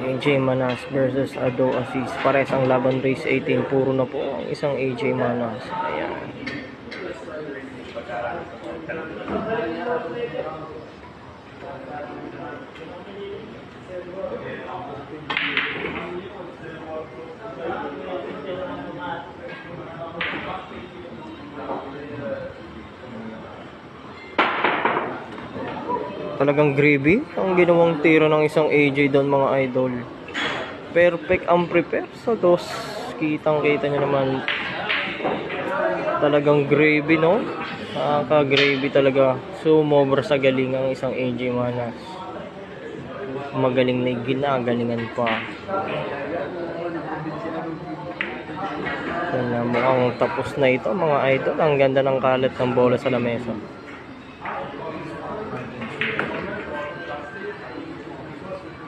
AJ Manas versus Ado Aziz. Pares ang laban race 18. Puro na po ang isang AJ Manas. Ayan. Talagang gravy ang ginawang tiro ng isang AJ doon, mga idol. Perfect ang prepare sa dos. Kitang kita nyo naman. Talagang gravy, no? Nakaka-gravy talaga. Sumobra sa galing ang isang AJ Manas. Magaling na ginagalingan pa. Yan na, mukhang tapos na ito, mga idol. Ang ganda ng kalat ng bola sa lamesa.